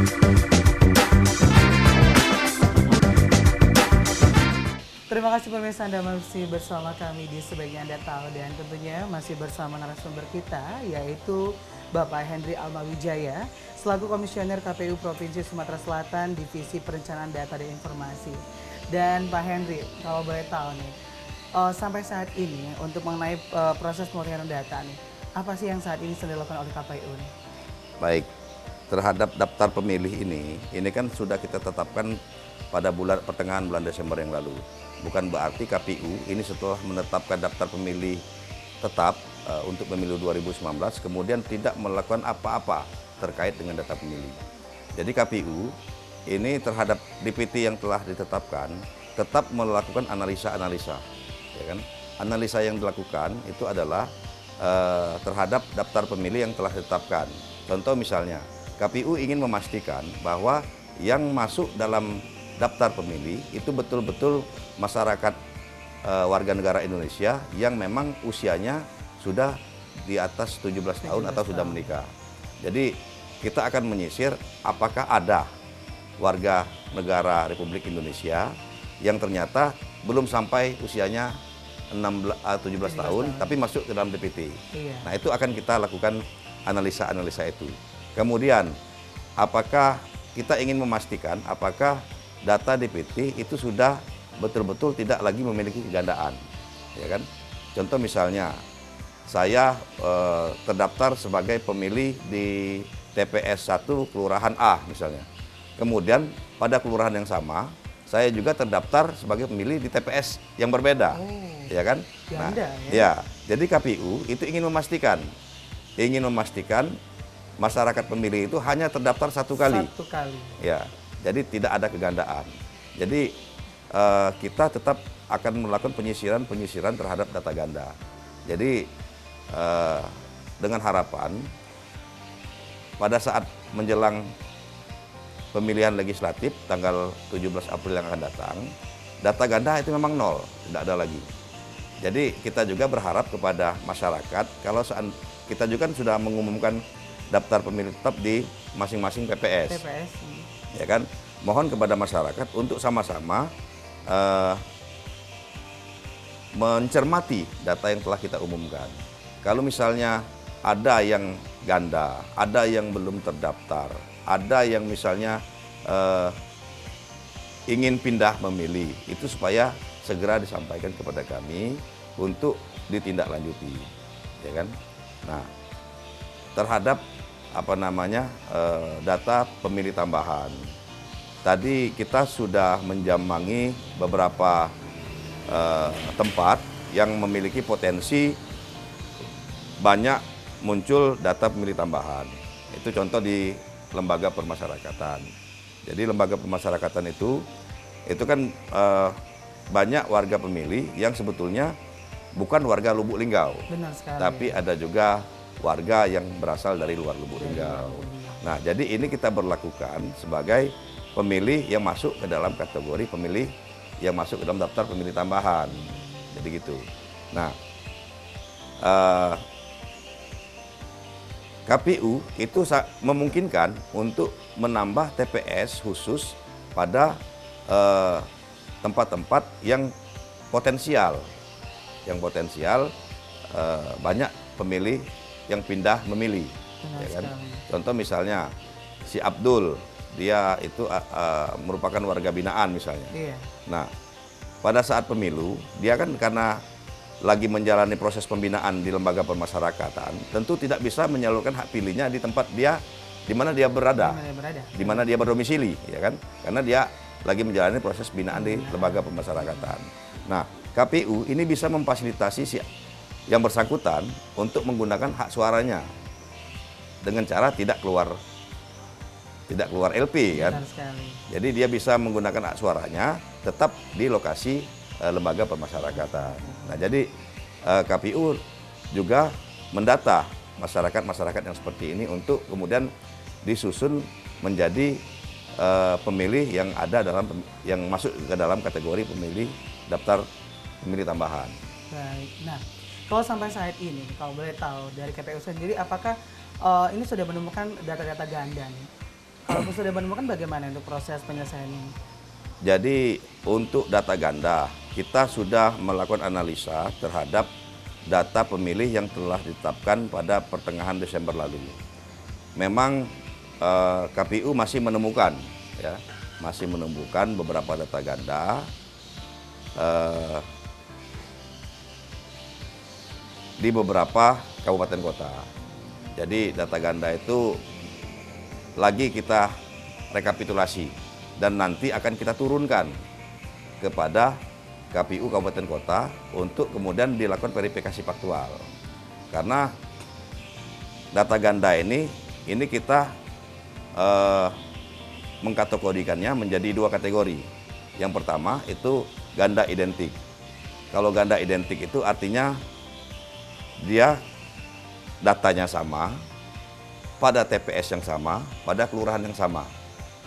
Terima kasih pemirsa, Anda masih bersama kami di Sebaiknya Anda Tahu, dan tentunya masih bersama narasumber kita yaitu Bapak Henry Almawijaya selaku Komisioner KPU Provinsi Sumatera Selatan Divisi Perencanaan Data dan Informasi. Dan Pak Henry, kalau boleh tahu nih, sampai saat ini untuk mengenai proses pemrograman data nih, apa sih yang saat ini sedang dilakukan oleh KPU nih? Baik, terhadap daftar pemilih ini kan sudah kita tetapkan pada pertengahan bulan Desember yang lalu. Bukan berarti KPU ini setelah menetapkan daftar pemilih tetap untuk pemilu 2019 kemudian tidak melakukan apa-apa terkait dengan data pemilih. Jadi KPU ini terhadap DPT yang telah ditetapkan tetap melakukan analisa-analisa, ya kan? Analisa yang dilakukan itu adalah terhadap daftar pemilih yang telah ditetapkan. Contoh misalnya, KPU ingin memastikan bahwa yang masuk dalam daftar pemilih itu betul-betul masyarakat warga negara Indonesia yang memang usianya sudah di atas 17 tahun atau sudah menikah. Jadi kita akan menyisir apakah ada warga negara Republik Indonesia yang ternyata belum sampai usianya 17 tahun tapi masuk ke dalam DPT. Iya. Nah, itu akan kita lakukan analisa-analisa itu. Kemudian apakah kita ingin memastikan apakah data DPT itu sudah betul-betul tidak lagi memiliki kegandaan, ya kan? Contoh misalnya, saya terdaftar sebagai pemilih di TPS 1 Kelurahan A misalnya. Kemudian pada kelurahan yang sama, saya juga terdaftar sebagai pemilih di TPS yang berbeda, ya kan? Ganda, nah, ya. Jadi KPU itu ingin memastikan masyarakat pemilih itu hanya terdaftar satu kali. Satu kali. Ya. Jadi tidak ada kegandaan. Jadi kita tetap akan melakukan penyisiran terhadap data ganda. Jadi dengan harapan pada saat menjelang pemilihan legislatif tanggal 17 April yang akan datang, data ganda itu memang nol, tidak ada lagi. Jadi kita juga berharap kepada masyarakat, kalau kita juga kan sudah mengumumkan daftar pemilih tetap di masing-masing PPS. Ya kan, mohon kepada masyarakat untuk sama-sama mencermati data yang telah kita umumkan. Kalau misalnya ada yang ganda, ada yang belum terdaftar, ada yang misalnya ingin pindah memilih, itu supaya segera disampaikan kepada kami untuk ditindaklanjuti, ya kan? Nah, terhadap data pemilih tambahan. Tadi kita sudah menjambangi beberapa tempat yang memiliki potensi banyak muncul data pemilih tambahan. Itu contoh di lembaga permasyarakatan. Jadi lembaga permasyarakatan itu kan banyak warga pemilih yang sebetulnya bukan warga Lubuk Linggau. Benar sekali. Tapi ada juga warga yang berasal dari luar Lubuk Linggau. Nah, jadi ini kita berlakukan sebagai pemilih yang masuk ke dalam kategori pemilih yang masuk ke dalam daftar pemilih tambahan. Jadi gitu. Nah, KPU itu memungkinkan untuk menambah TPS khusus pada tempat-tempat yang potensial. Banyak pemilih yang pindah memilih, ya kan? Contoh misalnya si Abdul, dia itu merupakan warga binaan misalnya. Iya. Nah, pada saat pemilu dia kan karena lagi menjalani proses pembinaan di lembaga permasyarakatan, tentu tidak bisa menyalurkan hak pilihnya di tempat dia di mana dia berada, di mana dia berdomisili, ya kan? Karena dia lagi menjalani proses binaan di lembaga permasyarakatan. Nah, KPU ini bisa memfasilitasi yang bersangkutan untuk menggunakan hak suaranya dengan cara tidak keluar LP, kan? Jadi dia bisa menggunakan hak suaranya tetap di lokasi lembaga permasyarakatan. Nah, jadi KPU juga mendata masyarakat yang seperti ini untuk kemudian disusun menjadi pemilih yang yang masuk ke dalam kategori pemilih daftar pemilih tambahan. Baik. Nah, kalau sampai saat ini, kalau boleh tahu dari KPU sendiri, apakah ini sudah menemukan data-data ganda nih? Kalau sudah menemukan bagaimana untuk proses penyelesaian ini? Jadi untuk data ganda, kita sudah melakukan analisa terhadap data pemilih yang telah ditetapkan pada pertengahan Desember lalu. Memang KPU masih menemukan, ya, masih menemukan beberapa data ganda di beberapa kabupaten kota. Jadi data ganda itu lagi kita rekapitulasi dan nanti akan kita turunkan kepada KPU Kabupaten Kota untuk kemudian dilakukan verifikasi faktual. Karena data ganda ini kita mengkategorikannya menjadi dua kategori. Yang pertama itu ganda identik. Kalau ganda identik itu artinya dia datanya sama, pada TPS yang sama, pada kelurahan yang sama.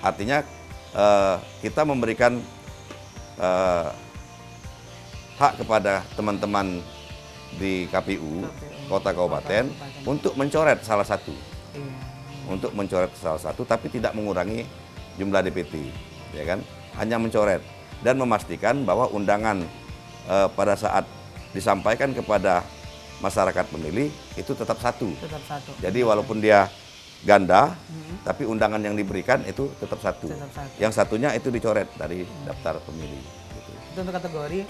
Artinya kita memberikan hak kepada teman-teman di KPU, Kota Kabupaten, untuk mencoret salah satu. Untuk mencoret salah satu, tapi tidak mengurangi jumlah DPT, ya kan? Hanya mencoret dan memastikan bahwa undangan pada saat disampaikan kepada masyarakat pemilih itu tetap satu. Tetap satu. Jadi walaupun dia ganda, tapi undangan yang diberikan itu tetap satu. Tetap satu. Yang satunya itu dicoret dari daftar pemilih. Gitu. Itu untuk kategori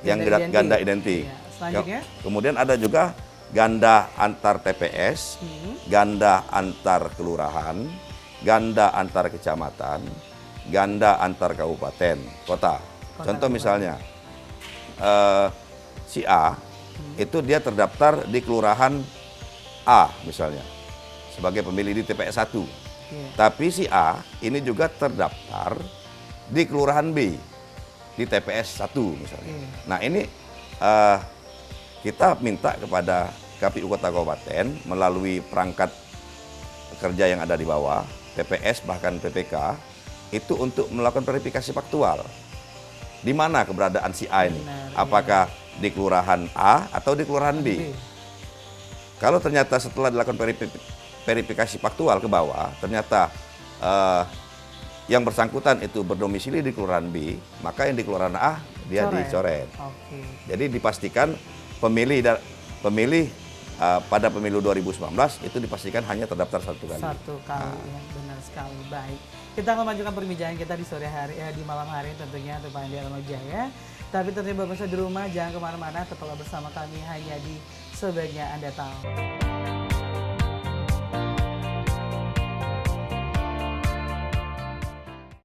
Yang ganda identik. Iya. Selanjutnya, Kemudian ada juga ganda antar TPS, ganda antar kelurahan, ganda antar kecamatan, ganda antar kabupaten, kota. Contoh misalnya, si A itu dia terdaftar di kelurahan A misalnya sebagai pemilih di TPS 1. Tapi si A ini juga terdaftar di kelurahan B di TPS 1 misalnya. Nah ini kita minta kepada KPU Kota Kabupaten melalui perangkat kerja yang ada di bawah, TPS bahkan PPK, itu untuk melakukan verifikasi faktual. Di mana keberadaan si A ini? Apakah di kelurahan A atau di kelurahan B? Kalau ternyata setelah dilakukan verifikasi faktual ke bawah, ternyata yang bersangkutan itu berdomisili di kelurahan B, maka yang di kelurahan A dia dicoret. Jadi dipastikan pemilih pada pemilu 2019 itu dipastikan hanya terdaftar satu kali. Satu kali, ya, benar sekali. Baik, kita akan lanjutkan perbincangan kita di sore hari, di malam hari tentunya untuk Pak Henry Almawidjaya. Tapi tentunya Bapak di rumah jangan kemana-mana, tetaplah bersama kami hanya di Sebaiknya Anda Tahu.